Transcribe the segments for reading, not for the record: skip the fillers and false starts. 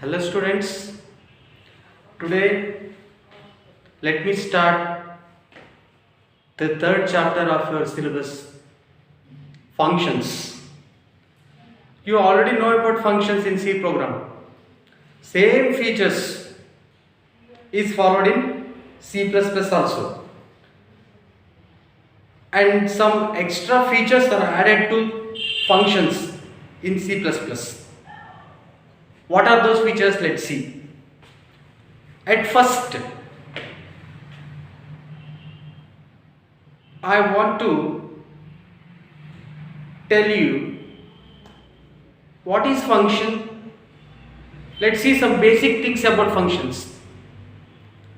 Hello students, today let me start the third chapter of your syllabus, functions. You already know about functions in C program. Same features is followed in C++ also. And some extra features are added to functions in C++. What are those features? Let's see. At first, I want to tell you what is function. Let's see some basic things about functions.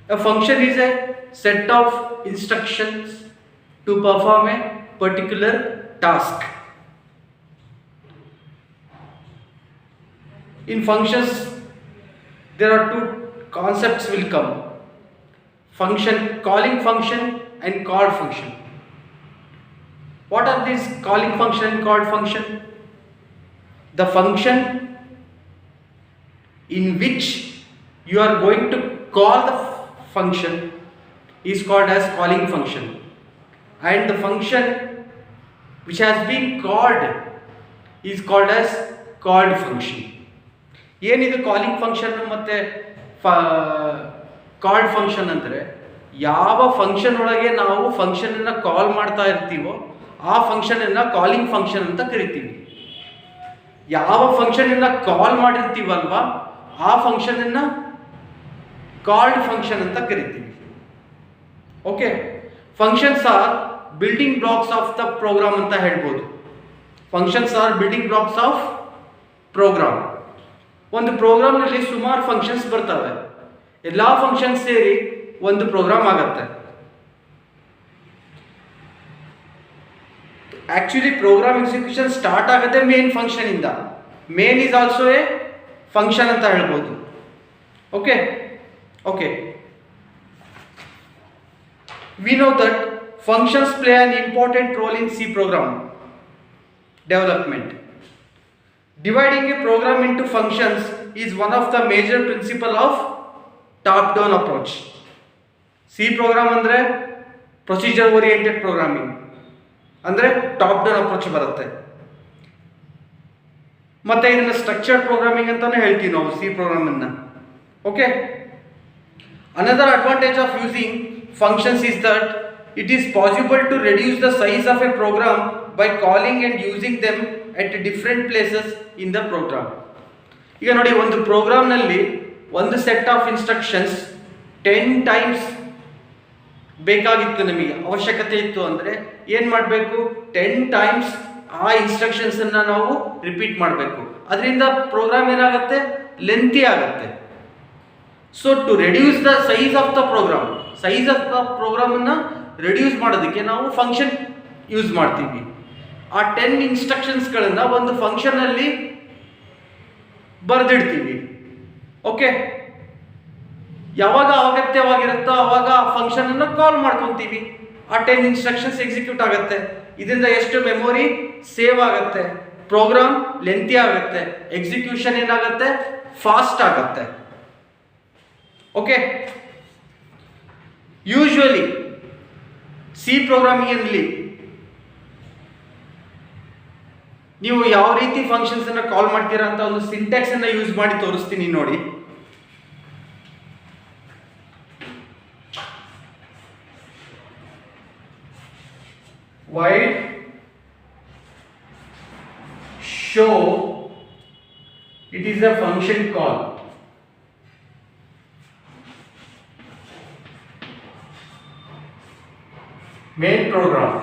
A function is a set of instructions to perform a particular task. In functions, there are two concepts will come: function, calling function and called function. What are these calling function and called function? The function in which you are going to call the function is called as calling function, and the function which has been called is called as called function. ಏನಿದು calling function ಮತ್ತು called function ಅಂದರೆ, ಯಾವ function ಒಳಗೆ ನಾವು ಫಂಕ್ಷನನ್ನು ಕಾಲ್ ಮಾಡ್ತಾ ಇರ್ತೀವೋ ಆ ಫಂಕ್ಷನನ್ನು calling function ಅಂತ ಕರಿತೀವಿ. ಯಾವ ಫಂಕ್ಷನನ್ನು ಕಾಲ್ ಮಾಡಿರ್ತೀವಲ್ವಾ ಆ ಫಂಕ್ಷನನ್ನು ಕಾಲ್ಡ್ ಫಂಕ್ಷನ್ ಅಂತ ಕರಿತೀವಿ. Okay, functions are building blocks of the program ಅಂತ ಹೇಳ್ಬೋದು. Functions are building blocks of program. ಒಂದು ಪ್ರೋಗ್ರಾಮ್ನಲ್ಲಿ ಸುಮಾರು ಫಂಕ್ಷನ್ಸ್ ಬರ್ತವೆ. ಎಲ್ಲ ಫಂಕ್ಷನ್ಸ್ ಸೇರಿ ಒಂದು ಪ್ರೋಗ್ರಾಮ್ ಆಗತ್ತೆ. ಆಕ್ಚುಲಿ ಪ್ರೋಗ್ರಾಮ್ ಎಕ್ಸಿಕ್ಯೂಷನ್ ಸ್ಟಾರ್ಟ್ ಆಗುತ್ತೆ ಮೇನ್ ಫಂಕ್ಷನ್ ಇಂದ. Main is also A function ಅಂತ ಹೇಳ್ಬೋದು. Okay okay we know that functions play an important role in C program development. Dividing a program into functions is one of the major principle of top-down approach. C program ಅಂದ್ರೆ procedure oriented programming, ಅಂದರೆ top down approach ಬರುತ್ತೆ. ಮತ್ತೆ ಇದನ್ನ structured programming ಅಂತಾನೆ ಹೇಳ್ತೀವಿ ನಾವು C ಪ್ರೋಗ್ರಾಮನ್ನು. Okay, another advantage of using functions is that it is possible to reduce the size of a program by calling and using them at different places in the program. ಈಗ ನೋಡಿ, ಒಂದು ಪ್ರೋಗ್ರಾಮ್ನಲ್ಲಿ ಒಂದು set of instructions 10 times ಬೇಕಾಗಿತ್ತು, ನಮಗೆ ಅವಶ್ಯಕತೆ ಇತ್ತು ಅಂದರೆ ಏನು ಮಾಡಬೇಕು? 10 ಟೈಮ್ಸ್ ಆ ಇನ್ಸ್ಟ್ರಕ್ಷನ್ಸನ್ನು ನಾವು ರಿಪೀಟ್ ಮಾಡಬೇಕು. ಅದರಿಂದ ಪ್ರೋಗ್ರಾಮ್ ಏನಾಗುತ್ತೆ? ಲೆಂತಿ ಆಗುತ್ತೆ. So to reduce the size of the program, size of the ಪ್ರೋಗ್ರಾಮನ್ನು ರೆಡ್ಯೂಸ್ ಮಾಡೋದಕ್ಕೆ ನಾವು ಫಂಕ್ಷನ್ ಯೂಸ್ ಮಾಡ್ತೀವಿ. ಆ 10 ಇನ್ಸ್ಟ್ರಕ್ಷನ್ಸ್ಗಳನ್ನು ಒಂದು ಫಂಕ್ಷನಲ್ಲಿ ಬರೆದಿಡ್ತೀವಿ. ಓಕೆ, ಯಾವಾಗ ಅಗತ್ಯವಾಗಿರುತ್ತೋ ಆವಾಗ ಆ ಫಂಕ್ಷನನ್ನು ಕಾಲ್ ಮಾಡ್ಕೊತೀವಿ. ಆ 10 ಇನ್ಸ್ಟ್ರಕ್ಷನ್ಸ್ ಎಕ್ಸಿಕ್ಯೂಟ್ ಆಗುತ್ತೆ. ಇದರಿಂದ ಎಷ್ಟು ಮೆಮೊರಿ ಸೇವ್ ಆಗುತ್ತೆ, ಪ್ರೋಗ್ರಾಮ್ ಲೆಂತಿ ಆಗುತ್ತೆ, ಎಕ್ಸಿಕ್ಯೂಷನ್ ಏನಾಗುತ್ತೆ? ಫಾಸ್ಟ್ ಆಗುತ್ತೆ. ಓಕೆ, ಯೂಶುವಲಿ ಸಿ ಪ್ರೋಗ್ರಾಮಿಂಗಲ್ಲಿ ನೀವು ಯಾವ ರೀತಿ ಫಂಕ್ಷನ್ಸ್ ಅನ್ನ ಕಾಲ್ ಮಾಡ್ತೀರಾ ಅಂತ ಒಂದು ಸಿಂಟ್ಯಾಕ್ಸ್ ಅನ್ನ ಯೂಸ್ ಮಾಡಿ ತೋರಿಸ್ತೀನಿ ನೋಡಿ. while show it is a function call. Main program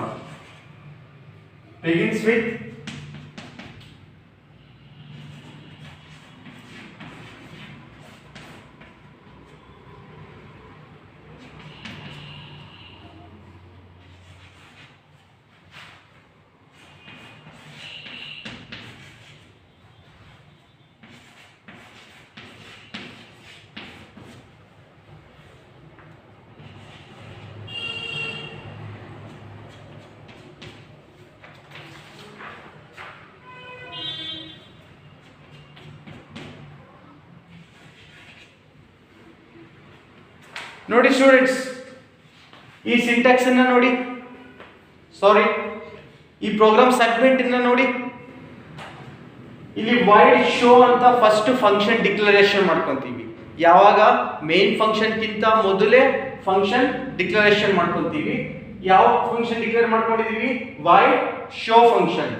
begins with ನೋಡಿ ಸ್ಟೂಡೆಂಟ್ಸ್, ಈ ಸಿಂಟ್ಯಾಕ್ಸ್ ಅನ್ನ ನೋಡಿ, ಸಾರಿ ಈ ಪ್ರೋಗ್ರಾಮ್ ಸೆಗ್ಮೆಂಟ್ ಅನ್ನ ನೋಡಿ. ಇಲ್ಲಿ ವೈಡ್ ಶೋ ಅಂತ ಫಸ್ಟ್ ಫಂಕ್ಷನ್ ಡಿಕ್ಲರೇಷನ್ ಮಾಡ್ಕೊಂತೀವಿ. ಯಾವಾಗ ಮೇನ್ ಫಂಕ್ಷನ್ ಗಿಂತ ಮೊದಲೇ ಫಂಕ್ಷನ್ ಡಿಕ್ಲರೇಷನ್ ಮಾಡ್ಕೊಂತೀವಿ. ಯಾವ ಫಂಕ್ಷನ್ ಡಿಕ್ಲೇರ್ ಮಾಡ್ಕೊಂಡಿದೀವಿ? Void show function.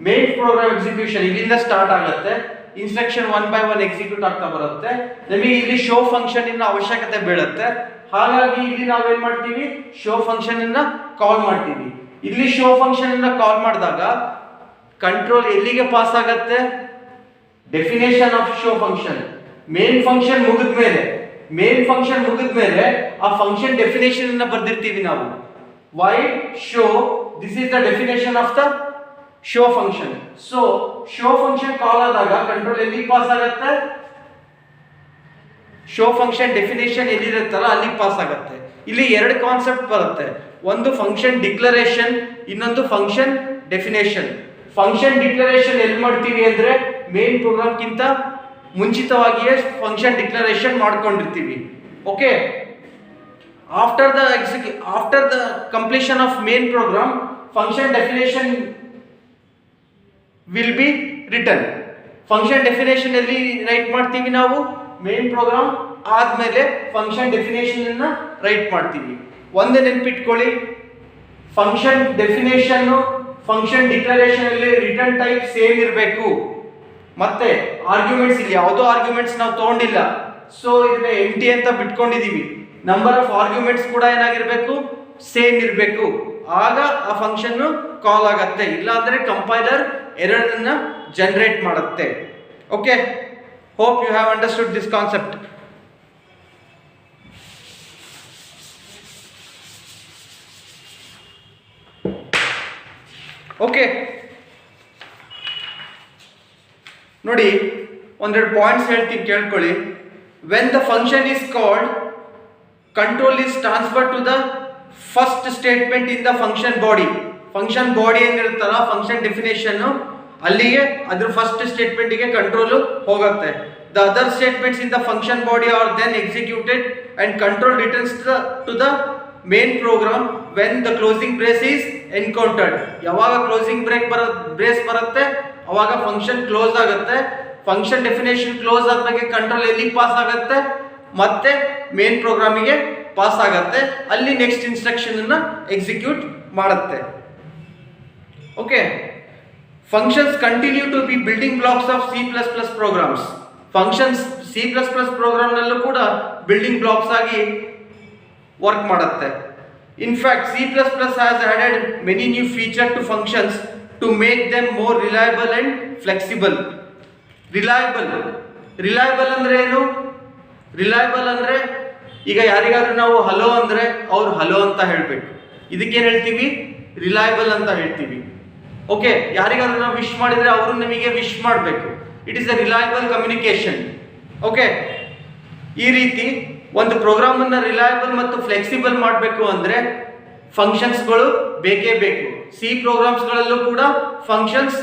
Main program execution ಇಲ್ಲಿಂದ ಸ್ಟಾರ್ಟ್ ಆಗುತ್ತೆ. ಇನ್ಸ್ಟ್ರಕ್ಷನ್ 1 by 1 ಎಕ್ಸಿಕ್ಯೂಟ್ ಆಗ್ತಾ ಬರುತ್ತೆ. ನಮಗೆ ಇಲ್ಲಿ ಶೋ ಫಂಕ್ಷನ್ ಇನ್ನ ಅವಶ್ಯಕತೆ ಬೀಳುತ್ತೆ. ಹಾಗಾಗಿ ಇಲ್ಲಿ ನಾವೇನ್ ಮಾಡ್ತೀವಿ? ಶೋ ಫಂಕ್ಷನ್ ಅನ್ನ ಕಾಲ್ ಮಾಡ್ತೀವಿ. ಇಲ್ಲಿ ಶೋ ಫಂಕ್ಷನ್ ಅನ್ನ ಕಾಲ್ ಮಾಡಿದಾಗ ಕಂಟ್ರೋಲ್ ಎಲ್ಲಿಗೆ ಪಾಸ್ ಆಗತ್ತೆ? Definition of show function. Main function ಮುಗಿದ್ಮೇಲೆ ಆ ಫಂಕ್ಷನ್ ಡೆಫಿನೇಷನ್ ಅನ್ನ ಬರ್ದಿರ್ತೀವಿ ನಾವು. Wide show, this is the definition of the show function. So show function call ಆದಾಗ ಕಂಟ್ರೋಲ್ ಎಲ್ಲಿ ಪಾಸ್ ಆಗುತ್ತೆ? ಶೋ ಫಂಕ್ಷನ್ ಡೆಫಿನೇಷನ್ ಎಲ್ಲಿರುತ್ತಲ್ಲ ಅಲ್ಲಿ ಪಾಸ್ ಆಗುತ್ತೆ. ಇಲ್ಲಿ ಎರಡು ಕಾನ್ಸೆಪ್ಟ್ ಬರುತ್ತೆ, ಒಂದು ಫಂಕ್ಷನ್ ಡಿಕ್ಲರೇಷನ್, ಇನ್ನೊಂದು ಫಂಕ್ಷನ್ ಡೆಫಿನೇಷನ್. ಫಂಕ್ಷನ್ ಡಿಕ್ಲರೇಷನ್ ಎಲ್ಲಿ ಮಾಡ್ತೀವಿ ಅಂದ್ರೆ ಮೇನ್ ಪ್ರೋಗ್ರಾಮ್ಗಿಂತ ಮುಂಚಿತವಾಗಿಯೇ ಫಂಕ್ಷನ್ ಡಿಕ್ಲರೇಷನ್ ಮಾಡ್ಕೊಂಡಿರ್ತೀವಿ. Okay, after the completion of main program function definition will be return. Function definition ಎಲ್ಲಿ ರೈಟ್ ಮಾಡ್ತೀವಿ ನಾವು? ಮೇನ್ ಪ್ರೋಗ್ರಾಮ್ ಆದ್ಮೇಲೆ ಫಂಕ್ಷನ್ ಡೆಫಿನೇಷನ್ ಅನ್ನ ರೈಟ್ ಮಾಡ್ತೀವಿ. ಒಂದು ನೆನಪಿಟ್ಕೊಳ್ಳಿ, ಫಂಕ್ಷನ್ ಡೆಫಿನೇಷನ್ ಫಂಕ್ಷನ್ ಡಿಕ್ಲರೇಷನ್ ಅಲ್ಲಿ ರಿಟರ್ನ್ ಟೈಪ್ ಸೇಮ್ ಇರಬೇಕು. ಮತ್ತೆ ಆರ್ಗ್ಯುಮೆಂಟ್ಸ್, ಇಲ್ಲಿ ಯಾವುದೋ ಆರ್ಗ್ಯುಮೆಂಟ್ಸ್ ನಾವು ತಗೊಂಡಿಲ್ಲ, ಸೊ ಇದನ್ನ ಎಂಟಿ ಅಂತ ಬಿಟ್ಕೊಂಡಿದೀವಿ. ನಂಬರ್ ಆಫ್ ಆರ್ಗ್ಯುಮೆಂಟ್ಸ್ ಕೂಡ ಏನಾಗಿರ್ಬೇಕು? ಸೇಮ್ ಇರಬೇಕು. ಆಗ ಆ ಫಂಕ್ಷನ್ ಕಾಲ್ ಆಗತ್ತೆ, ಇಲ್ಲ ಅಂದ್ರೆ ಕಂಪೈಲರ್ ಎರರ್ ಅನ್ನ ಜನರೇಟ್ ಮಾಡುತ್ತೆ. Okay, hope you have understood this concept. Okay, ನೋಡಿ ಒಂದೆರಡು ಪಾಯಿಂಟ್ಸ್ ಹೇಳ್ತೀನಿ ಕೇಳ್ಕೊಳ್ಳಿ. When the function is called, control is transfer to the first statement in the function body. Function body ಏನಿರುತ್ತಲ್ಲ, ಫಂಕ್ಷನ್ ಡೆಫಿನೇಷನ್, ಅಲ್ಲಿಗೆ ಅದ್ರ first ಸ್ಟೇಟ್ಮೆಂಟ್ಗೆ control ಹೋಗುತ್ತೆ. The other statements in the function body are then executed and control returns to the main program when the closing brace is encountered. ಯಾವಾಗ closing brace ಬರುತ್ತೆ ಅವಾಗ function close ಆಗುತ್ತೆ. Function definition close ಆದ್ಮೇಲೆ control ಎಲ್ಲಿಗೆ pass ಆಗುತ್ತೆ? ಮತ್ತೆ main ಪ್ರೋಗ್ರಾಮಿಗೆ pass ಆಗುತ್ತೆ. ಅಲ್ಲಿ ನೆಕ್ಸ್ಟ್ ಇನ್ಸ್ಟ್ರಕ್ಷನ್ ಅನ್ನ ಎಕ್ಸಿಕ್ಯೂಟ್ ಮಾಡುತ್ತೆ. Okay, functions continue to be building blocks of C++ programs. Functions C++ program ನಲ್ಲೂ ಕೂಡ ಬಿಲ್ಡಿಂಗ್ ಬ್ಲಾಕ್ಸ್ ಆಗಿ ವರ್ಕ್ ಮಾಡುತ್ತೆ. In fact, C++ has added many new features to functions to make them more reliable and flexible. Reliable ಅಂದ್ರೆ ಏನು? Reliable ಅಂದ್ರೆ ಈಗ ಯಾರಿಗಾದ್ರೂ ನಾವು ಹಲೋ ಅಂದ್ರೆ ಅವ್ರು ಹಲೋ ಅಂತ ಹೇಳ್ಬೇಕು. ಇದಕ್ಕೇನು ಹೇಳ್ತೀವಿ? ರಿಲಯಬಲ್ ಅಂತ ಹೇಳ್ತೀವಿ. ಓಕೆ, ಯಾರಿಗಾದ್ರೂ ನಾವು ವಿಶ್ ಮಾಡಿದ್ರೆ ಅವರು ನಮಗೆ ವಿಶ್ ಮಾಡಬೇಕು. It is a reliable communication. Okay, ಈ ರೀತಿ ಒಂದು ಪ್ರೋಗ್ರಾಮ್ ಅನ್ನ ರಿಲಯಬಲ್ ಮತ್ತು ಫ್ಲೆಕ್ಸಿಬಲ್ ಮಾಡಬೇಕು ಅಂದ್ರೆ ಫಂಕ್ಷನ್ಸ್ಗಳು ಬೇಕೇ ಬೇಕು. ಸಿ ಪ್ರೋಗ್ರಾಮ್ಸ್ಗಳಲ್ಲೂ ಕೂಡ ಫಂಕ್ಷನ್ಸ್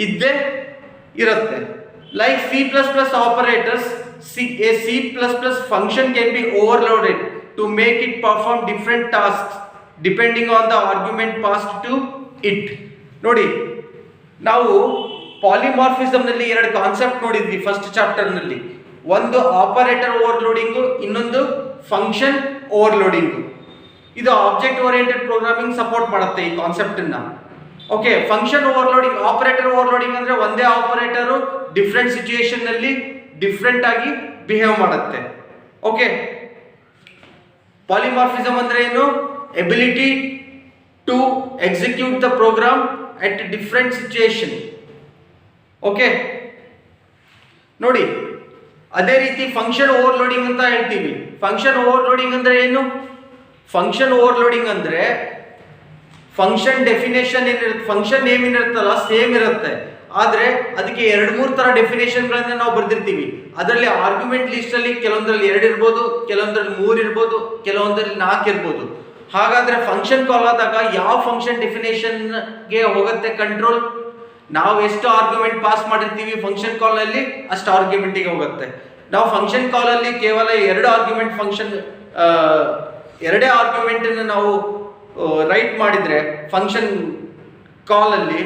ಇದ್ದೇ ಇರುತ್ತೆ. Like C++ operators, a C++ function can be overloaded to make it perform different tasks depending on the argument passed to it. ನೋಡಿ, ನಾವು ಪಾಲಿಮಾರ್ಫಿಸಮ್ ನಲ್ಲಿ ಎರಡು ಕಾನ್ಸೆಪ್ಟ್ ನೋಡಿದ್ವಿ ಫಸ್ಟ್ ಚಾಪ್ಟರ್ ನಲ್ಲಿ. ಒಂದು ಆಪರೇಟರ್ ಓವರ್ಲೋಡಿಂಗು, ಇನ್ನೊಂದು ಫಂಕ್ಷನ್ ಓವರ್ಲೋಡಿಂಗು. ಇದು ಆಬ್ಜೆಕ್ಟ್ ಓರಿಯೆಂಟೆಡ್ ಪ್ರೋಗ್ರಾಮಿಂಗ್ ಸಪೋರ್ಟ್ ಮಾಡುತ್ತೆ ಈ ಕಾನ್ಸೆಪ್ಟ್ ಅನ್ನ. Okay, function overloading, operator overloading ಅಂದ್ರೆ ಒಂದೇ ಆಪರೇಟರ್ ಡಿಫ್ರೆಂಟ್ ಸಿಚುಯೇಷನ್ ನಲ್ಲಿ ಡಿಫ್ರೆಂಟ್ ಆಗಿ ಬಿಹೇವ್ ಮಾಡುತ್ತೆ. ಓಕೆ, ಪಾಲಿಮಾರ್ಫಿಸಮ್ ಅಂದ್ರೆ ಏನು? Ability to execute the program at different situation. Okay, ನೋಡಿ ಅದೇ ರೀತಿ ಫಂಕ್ಷನ್ ಓವರ್ಲೋಡಿಂಗ್ ಅಂತ ಹೇಳ್ತೀವಿ. ಫಂಕ್ಷನ್ ಓವರ್ಲೋಡಿಂಗ್ ಅಂದ್ರೆ ಏನು? ಫಂಕ್ಷನ್ ಓವರ್ಲೋಡಿಂಗ್ ಅಂದ್ರೆ ಫಂಕ್ಷನ್ ಡೆಫಿನೇಷನ್ ಏನಿರುತ್ತೆ, ಫಂಕ್ಷನ್ ನೇಮ್ ಏನಿರುತ್ತಲ್ಲ ಸೇಮ್ ಇರುತ್ತೆ, ಆದ್ರೆ ಅದಕ್ಕೆ 2-3 ತರ ಡೆಫಿನೇಷನ್ಗಳನ್ನ ನಾವು ಬರ್ದಿರ್ತೀವಿ. ಅದರಲ್ಲಿ ಆರ್ಗ್ಯುಮೆಂಟ್ ಲಿಸ್ಟ್ ಅಲ್ಲಿ ಕೆಲವೊಂದ್ರಲ್ಲಿ 2 ಇರ್ಬೋದು, ಕೆಲವೊಂದ್ರಲ್ಲಿ 3 ಇರ್ಬೋದು, ಕೆಲವೊಂದ್ರಲ್ಲಿ 4 ಇರ್ಬೋದು. ಹಾಗಾದ್ರೆ ಫಂಕ್ಷನ್ ಕಾಲ್ ಆದಾಗ ಯಾವ ಫಂಕ್ಷನ್ ಡೆಫಿನೇಷನ್ಗೆ ಹೋಗುತ್ತೆ ಕಂಟ್ರೋಲ್? ನಾವು ಎಷ್ಟು ಆರ್ಗ್ಯುಮೆಂಟ್ ಪಾಸ್ ಮಾಡಿರ್ತೀವಿ ಫಂಕ್ಷನ್ ಕಾಲ್ ಅಲ್ಲಿ ಅಷ್ಟು ಆರ್ಗ್ಯುಮೆಂಟಿಗೆ ಹೋಗುತ್ತೆ. ನಾವು ಫಂಕ್ಷನ್ ಕಾಲಲ್ಲಿ ಕೇವಲ ಎರಡು ಆರ್ಗ್ಯುಮೆಂಟ್ ಎರಡೇ ಆರ್ಗ್ಯುಮೆಂಟನ್ನು ನಾವು ರೈಟ್ ಮಾಡಿದರೆ ಫಂಕ್ಷನ್ ಕಾಲಲ್ಲಿ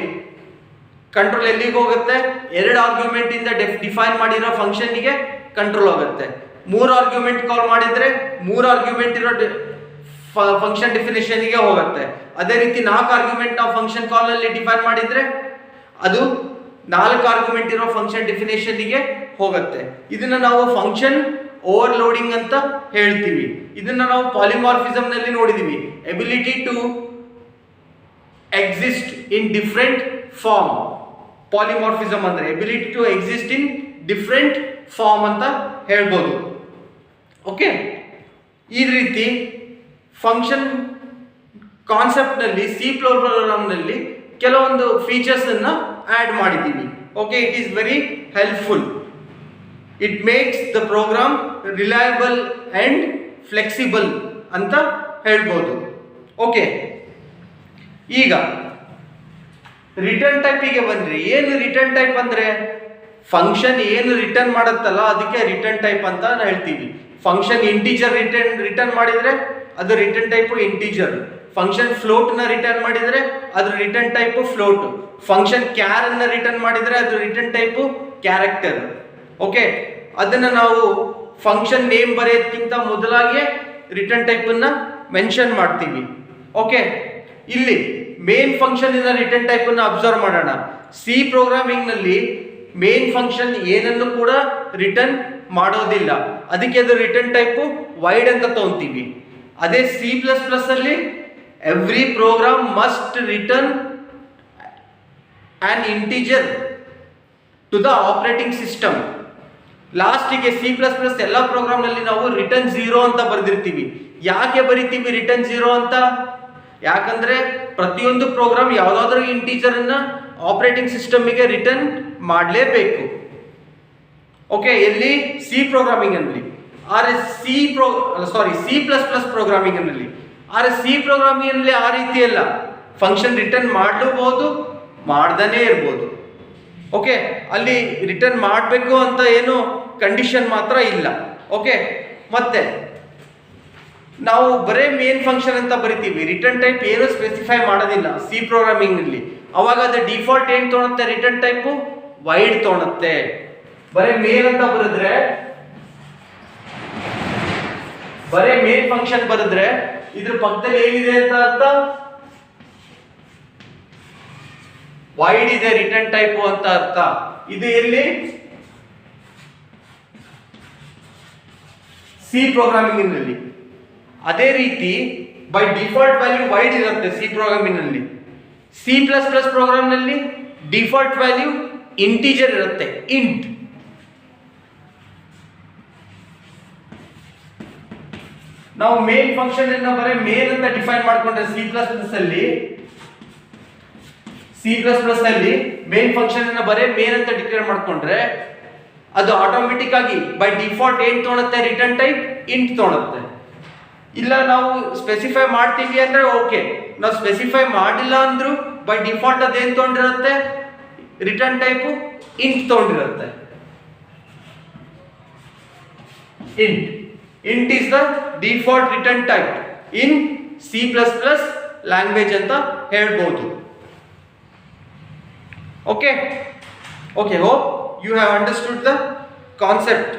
ಕಂಟ್ರೋಲ್ ಎಲ್ಲಿಗೆ ಹೋಗುತ್ತೆ? ಎರಡು ಆರ್ಗ್ಯುಮೆಂಟಿಂದ ಡಿಫೈನ್ ಮಾಡಿರೋ ಫಂಕ್ಷನ್ಗೆ ಕಂಟ್ರೋಲ್ ಹೋಗುತ್ತೆ. 3 ಆರ್ಗ್ಯುಮೆಂಟ್ ಕಾಲ್ ಮಾಡಿದರೆ 3 ಆರ್ಗ್ಯುಮೆಂಟ್ ಇರೋ ಫಂಕ್ಷನ್ ಡೆಫಿನೇಷನ್ಗೆ ಹೋಗುತ್ತೆ. ಅದೇ ರೀತಿ 4 ಆರ್ಗ್ಯುಮೆಂಟ್ ನಾವು ಫಂಕ್ಷನ್ ಕಾಲಲ್ಲಿ ಡಿಫೈನ್ ಮಾಡಿದರೆ ಅದು 4 ಆರ್ಗ್ಯುಮೆಂಟ್ ಇರೋ ಫಂಕ್ಷನ್ ಡೆಫಿನೇಷನ್ಗೆ ಹೋಗುತ್ತೆ. ಇದನ್ನ ನಾವು ಫಂಕ್ಷನ್ ಓವರ್ಲೋಡಿಂಗ್ ಅಂತ ಹೇಳ್ತೀವಿ. ಇದನ್ನ ನಾವು ಪಾಲಿಮಾರ್ಫಿಸಮ್ ನಲ್ಲಿ ನೋಡಿದೀವಿ. Ability to exist in different form. Polymorphism ಅಂದ್ರೆ ability to exist in different form ಅಂತ ಹೇಳ್ಬೋದು. ಓಕೆ, ಈ ರೀತಿ ಫಂಕ್ಷನ್ ಕಾನ್ಸೆಪ್ಟ್ ನಲ್ಲಿ ಸಿ ಪ್ರೋಗ್ರಾಮ್ ನಲ್ಲಿ ಕೆಲವೊಂದು ಫೀಚರ್ಸ್ ಅನ್ನ ಆಡ್ ಮಾಡಿದ್ದೀವಿ. Okay, it is very helpful. It makes the program reliable and flexible ಅಂತ ಹೇಳ್ಬೋದು. ಓಕೆ, ಈಗ ರಿಟರ್ನ್ ಟೈಪಿಗೆ ಬಂದ್ರಿ. ಏನು ರಿಟರ್ನ್ ಟೈಪ್ ಅಂದ್ರೆ ಫಂಕ್ಷನ್ ಏನು ರಿಟರ್ನ್ ಮಾಡುತ್ತಲ್ಲ ಅದಕ್ಕೆ ರಿಟರ್ನ್ ಟೈಪ್ ಅಂತ ಹೇಳ್ತೀವಿ. ಫಂಕ್ಷನ್ ಇಂಟೀಜರ್ ರಿಟರ್ನ್ ಮಾಡಿದ್ರೆ ಅದು return type integer. Function float ನ ರಿಟರ್ನ್ ಮಾಡಿದ್ರೆ ಅದು return type float. Function char ಅನ್ನ ರಿಟರ್ನ್ ಮಾಡಿದ್ರೆ ಅದು ರಿಟರ್ನ್ ಟೈಪ್ ಕ್ಯಾರೆಕ್ಟರ್. ಓಕೆ, ಅದನ್ನ ನಾವು ಫಂಕ್ಷನ್ ನೇಮ್ ಬರೆಯೋದಕ್ಕಿಂತ ಮೊದಲಾಗಿ ರಿಟರ್ನ್ ಟೈಪ್ ಅನ್ನ ಮೆನ್ಷನ್ ಮಾಡ್ತೀವಿ. ಓಕೆ, ಇಲ್ಲಿ ಮೇನ್ ಫಂಕ್ಷನ್ ಇನ ರಿಟರ್ನ್ ಟೈಪ್ ಅನ್ನ ಅಬ್ಸರ್ವ್ ಮಾಡೋಣ. ಸಿ ಪ್ರೋಗ್ರಾಮಿಂಗ್ ನಲ್ಲಿ ಮೇನ್ ಫಂಕ್ಷನ್ ಏನನ್ನು ಕೂಡ ರಿಟರ್ನ್ ಮಾಡೋದಿಲ್ಲ, ಅದಕ್ಕೆ ಅದು ರಿಟರ್ನ್ ಟೈಪ್ ವೈಡ್ ಅಂತ ತಗೊಂತೀವಿ. ಅದೇ C++ ಅಲ್ಲಿ every program must return an integer to the operating system. ಲಾಸ್ಟಿಗೆ C++ ಎಲ್ಲ ಪ್ರೋಗ್ರಾಮ್ ನಲ್ಲಿ ನಾವು ರಿಟರ್ನ್ 0 ಅಂತ ಬರೆದಿರ್ತೀವಿ. ಯಾಕೆ ಬರಿತೀವಿ ರಿಟರ್ನ್ 0 ಅಂತ? ಯಾಕಂದ್ರೆ ಪ್ರತಿಯೊಂದು ಪ್ರೋಗ್ರಾಮ್ ಯಾವುದಾದ್ರೂ ಇಂಟೀಜರ್ ಅನ್ನ ಆಪರೇಟಿಂಗ್ ಸಿಸ್ಟಮ್ಗೆ ರಿಟರ್ನ್ ಮಾಡಲೇಬೇಕು. ಓಕೆ, ಎಲ್ಲಿ ಸಿ ಪ್ರೋಗ್ರಾಮಿಂಗ್ ಅಲ್ಲಿ C++ ಪ್ರೋಗ್ರಾಮಿಂಗ್ ಅಲ್ಲಿ. ಸಿ ಪ್ರೋಗ್ರಾಮಿಂಗ್ ಅಲ್ಲಿ ಆ ರೀತಿ ಅಲ್ಲ, ಫಂಕ್ಷನ್ ರಿಟರ್ನ್ ಮಾಡಲೂಬಹುದು, ಮಾಡ್ದಾನೇ ಇರ್ಬೋದು. ಓಕೆ, ಅಲ್ಲಿ ರಿಟರ್ನ್ ಮಾಡಬೇಕು ಅಂತ ಏನು ಕಂಡೀಷನ್ ಮಾತ್ರ ಇಲ್ಲ. ಓಕೆ, ಮತ್ತೆ ನಾವು ಬರೇ ಮೇನ್ ಫಂಕ್ಷನ್ ಅಂತ ಬರಿತೀವಿ, ರಿಟರ್ನ್ ಟೈಪ್ ಏನು ಸ್ಪೆಸಿಫೈ ಮಾಡೋದಿಲ್ಲ ಸಿ ಪ್ರೋಗ್ರಾಮಿಂಗ್ ಅಲ್ಲಿ. ಅವಾಗ ಅದು ಡಿಫಾಲ್ಟ್ ಏನು ತೊಗೊಳುತ್ತೆ? ರಿಟರ್ನ್ ಟೈಪ್ ವೈಡ್ ತೊಗೊಳುತ್ತೆ. ಬರೇ ಮೇನ್ ಅಂತ ಬರೆದ್ರೆ, ಬರೇ ಮೇನ್ ಫಂಕ್ಷನ್ ಬರೆದ್ರೆ ಇದ್ರ ಪಕ್ಕದಲ್ಲಿ ಏನಿದೆ ಅಂತ ಅರ್ಥ? ವೈಡ್ ಇದೆ ರಿಟರ್ನ್ ಟೈಪ್ ಅಂತ ಅರ್ಥ. ಇದು ಎಲ್ಲಿ? ಸಿ ಪ್ರೋಗ್ರಾಮಿಂಗ್ ನಲ್ಲಿ. ಅದೇ ರೀತಿ ಬೈ ಡಿಫಾಲ್ಟ್ ವ್ಯಾಲ್ಯೂ ವೈಡ್ ಇರುತ್ತೆ ಸಿ ಪ್ರೋಗ್ರಾಮಿಂಗ್ ನಲ್ಲಿ. C++ ಪ್ರೋಗ್ರಾಮ್ ನಲ್ಲಿ ಡಿಫಾಲ್ಟ್ ವ್ಯಾಲ್ಯೂ ಇಂಟಿಜರ್ ಇರುತ್ತೆ, ಇಂಟ್. ನಾವು ಮೇನ್ ಫಂಕ್ಷನ್ ಅನ್ನ ಬರೀ ಮೇನ್ ಅಂತ ಡಿಫೈನ್ ಮಾಡ್ಕೊಂಡ್ರೆ C++ ಅಲ್ಲಿ ಮೇನ್ ಫಂಕ್ಷನ್ ಅನ್ನ ಬರೀ ಮೇನ್ ಅಂತ ಡಿಕ್ಲೇರ್ ಮಾಡ್ಕೊಂಡ್ರೆ ಅದು ಆಟೋಮೆಟಿಕ್ ಆಗಿ ಬೈ ಡಿಫಾಲ್ಟ್ ಏನ್ ತೊಗೊಳುತ್ತೆ? ರಿಟರ್ನ್ ಟೈಪ್ ಇಂಟ್ ತೊಗೊಳುತ್ತೆ. ಇಲ್ಲ ನಾವು ಸ್ಪೆಸಿಫೈ ಮಾಡ್ತೀವಿ ಅಂದ್ರೆ ಓಕೆ, ನಾವು ಸ್ಪೆಸಿಫೈ ಮಾಡಿಲ್ಲ ಅಂದ್ರೂ ಬೈ ಡಿಫಾಲ್ಟ್ ಅದೇನ್ ತೊಗೊಂಡಿರುತ್ತೆ? ರಿಟರ್ನ್ ಟೈಪ್ ಇಂಟ್ ತೊಗೊಂಡಿರುತ್ತೆ. Int is the default return type in C++ language ಅಂತ ಹೇಳ್ಬೋದು. Okay, hope you have understood the concept.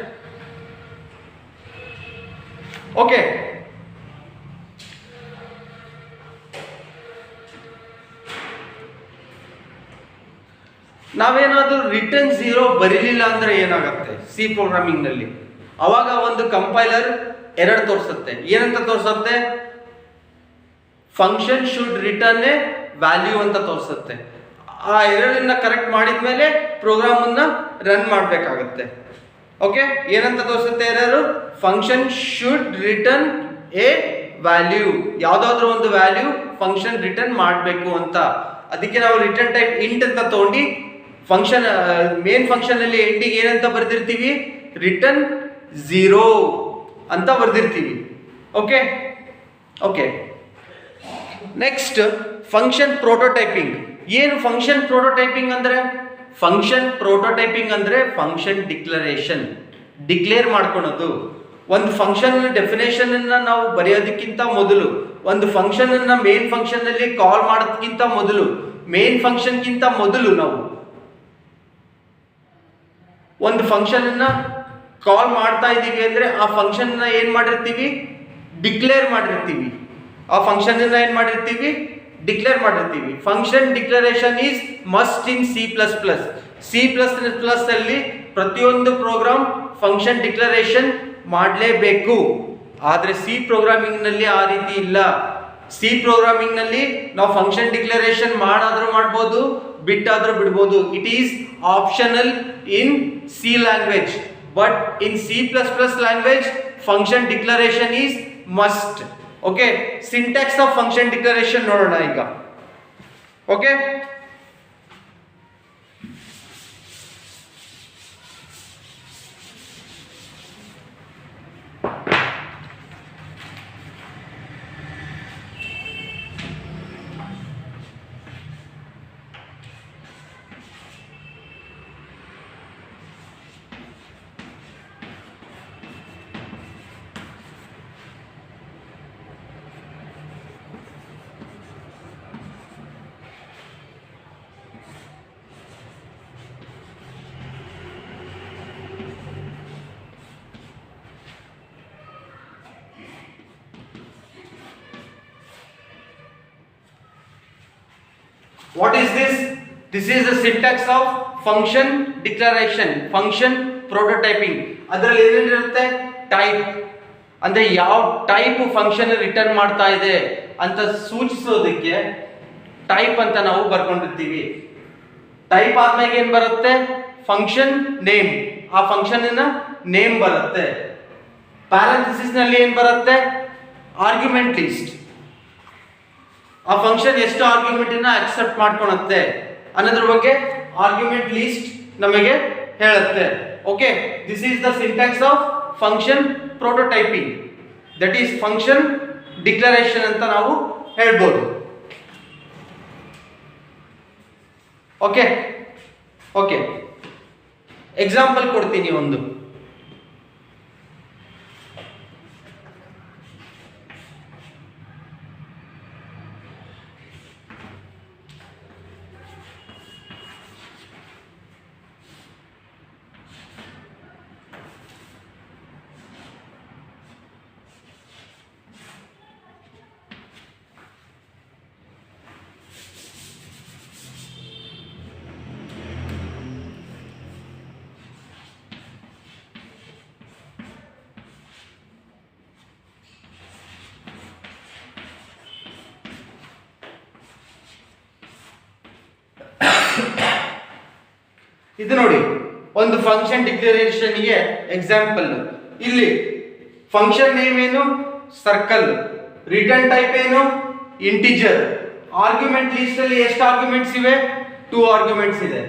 Okay, ನಾವೇನಾದ್ರೂ ರಿಟರ್ನ್ 0 ಬರೀಲಿಲ್ಲ ಅಂದ್ರೆ ಏನಾಗುತ್ತೆ ಸಿ ಪ್ರೋಗ್ರಾಮಿಂಗ್ ನಲ್ಲಿ? ಅವಾಗ ಒಂದು ಕಂಪೈಲರ್ ಎರರ್ ತೋರಿಸುತ್ತೆ. ಏನಂತ ತೋರಿಸುತ್ತೆ? Function should return a value ಅಂತ ತೋರಿಸುತ್ತೆ. ಆ ಎರಡನ್ನ ಕರೆಕ್ಟ್ ಮಾಡಿದ್ಮೇಲೆ ಪ್ರೋಗ್ರಾಮ್ ಅನ್ನ ರನ್ ಮಾಡಬೇಕಾಗುತ್ತೆ. ಓಕೆ, ಏನಂತ ತೋರಿಸುತ್ತೆ error? Function should return a value, ಯಾವುದಾದ್ರೂ ಒಂದು ವ್ಯಾಲ್ಯೂ ಫಂಕ್ಷನ್ ರಿಟರ್ನ್ ಮಾಡಬೇಕು ಅಂತ. ಅದಕ್ಕೆ ನಾವು ರಿಟರ್ನ್ ಟೈಪ್ ಇಂಟ್ ಅಂತ ತಗೊಂಡು ಫಂಕ್ಷನ್ ಮೇನ್ ಫಂಕ್ಷನ್ ಅಲ್ಲಿ ಎಂಡಿಗೆ ಏನಂತ ಬರೆದಿರ್ತೀವಿ? ರಿಟರ್ನ್ 0 ಅಂತ ಬರೆದಿರ್ತೀವಿ. Okay, next function prototyping. ಏನು ಫಂಕ್ಷನ್ ಪ್ರೋಟೋಟೈಪಿಂಗ್ ಅಂದ್ರೆ? ಫಂಕ್ಷನ್ ಪ್ರೋಟೋಟೈಪಿಂಗ್ ಅಂದ್ರೆ ಫಂಕ್ಷನ್ ಡಿಕ್ಲರೇಷನ್. ಡಿಕ್ಲೇರ್ ಮಾಡ್ಕೊಳೋದು. ಒಂದು ಫಂಕ್ಷನ್ ಡೆಫಿನೇಷನ್ ಅನ್ನ ನಾವು ಬರೆಯೋದಕ್ಕಿಂತ ಮೊದಲು, ಒಂದು ಫಂಕ್ಷನ್ ಅನ್ನ ಮೇನ್ ಫಂಕ್ಷನ್ ಅಲ್ಲಿ ಕಾಲ್ ಮಾಡೋದಕ್ಕಿಂತ ಮೊದಲು, ಮೇನ್ ಫಂಕ್ಷನ್ಗಿಂತ ಮೊದಲು ನಾವು ಒಂದು ಫಂಕ್ಷನ್ ಅನ್ನ ಕಾಲ್ ಮಾಡ್ತಾ ಇದ್ದೀವಿ ಅಂದ್ರೆ ಆ ಫಂಕ್ಷನ್ ಏನ್ ಮಾಡಿರ್ತೀವಿ, ಡಿಕ್ಲೇರ್ ಮಾಡಿರ್ತೀವಿ. ಆ ಫಂಕ್ಷನ್ ಏನ್ ಮಾಡಿರ್ತೀವಿ, ಡಿಕ್ಲೇರ್ ಮಾಡಿರ್ತೀವಿ. Function declaration is must in C++. ಅಲ್ಲಿ ಪ್ರತಿಯೊಂದು ಪ್ರೋಗ್ರಾಮ್ ಫಂಕ್ಷನ್ ಡಿಕ್ಲರೇಷನ್ ಮಾಡಲೇಬೇಕು. ಆದರೆ ಸಿ ಪ್ರೋಗ್ರಾಮಿಂಗ್ ನಲ್ಲಿ ಆ ರೀತಿ ಇಲ್ಲ. ಸಿ ಪ್ರೋಗ್ರಾಮಿಂಗ್ ನಲ್ಲಿ ನಾವು ಫಂಕ್ಷನ್ ಡಿಕ್ಲರೇಷನ್ ಮಾಡಾದ್ರೂ ಮಾಡ್ಬೋದು, ಬಿಟ್ಟಾದ್ರೂ ಬಿಡ್ಬೋದು. It is optional in C language, but in C++ language function declaration is must. Okay, syntax of function declaration ನೋಡೋಣ ಈಗ. Okay, what is this? This is the syntax of function declaration, function prototyping. ಅದರಲ್ಲಿ ಏನೇನಿರುತ್ತೆ, type ಅಂದ್ರೆ ಯಾವ type function return ಮಾಡ್ತಾ ಇದೆ ಅಂತ ಸೂಚಿಸೋದಕ್ಕೆ type ಅಂತ ನಾವು ಬರ್ಕೊಂಡಿರ್ತೀವಿ. ಟೈಪ್ ಆದ್ಮೇಲೆ ಏನ್ ಬರುತ್ತೆ, ಫಂಕ್ಷನ್ ನೇಮ್. ಆ ಫಂಕ್ಷನ್ ನೇಮ್ ಬರುತ್ತೆ. ಪ್ಯಾರಂಥೆಸಿಸ್ ನಲ್ಲಿ ಏನ್ ಬರುತ್ತೆ, ಆರ್ಗ್ಯುಮೆಂಟ್ ಲಿಸ್ಟ್. ಆ ಫಂಕ್ಷನ್ ಎಷ್ಟು ಆರ್ಗ್ಯುಮೆಂಟ್ ಅಕ್ಸೆಪ್ಟ್ ಮಾಡ್ಕೊಳುತ್ತೆ ಅನ್ನೋದ್ರ ಬಗ್ಗೆ ಆರ್ಗ್ಯುಮೆಂಟ್ ಲಿಸ್ಟ್ ನಮಗೆ ಹೇಳುತ್ತೆ. Okay, this is the syntax of function prototyping, that is function declaration ಅಂತ ನಾವು ಹೇಳ್ಬೋದು. ಓಕೆ ಓಕೆ, ಎಕ್ಸಾಂಪಲ್ ಕೊಡ್ತೀನಿ ಒಂದು. ಇದು ನೋಡಿ, ಒಂದು ಫಂಕ್ಷನ್ ಡಿಕ್ಲರೇಷನ್ಗೆ ಎಕ್ಸಾಂಪಲ್. ಇಲ್ಲಿ ಫಂಕ್ಷನ್ ನೇಮ್ ಏನು, ಸರ್ಕಲ್. ರಿಟರ್ನ್ ಟೈಪ್ ಏನು, ಇಂಟಿಜರ್. ಆರ್ಗ್ಯುಮೆಂಟ್ ಲಿಸ್ಟ್ ಅಲ್ಲಿ ಎಷ್ಟು ಆರ್ಗ್ಯುಮೆಂಟ್ಸ್ ಇವೆ, 2 ಆರ್ಗ್ಯುಮೆಂಟ್ಸ್ ಇದೆ.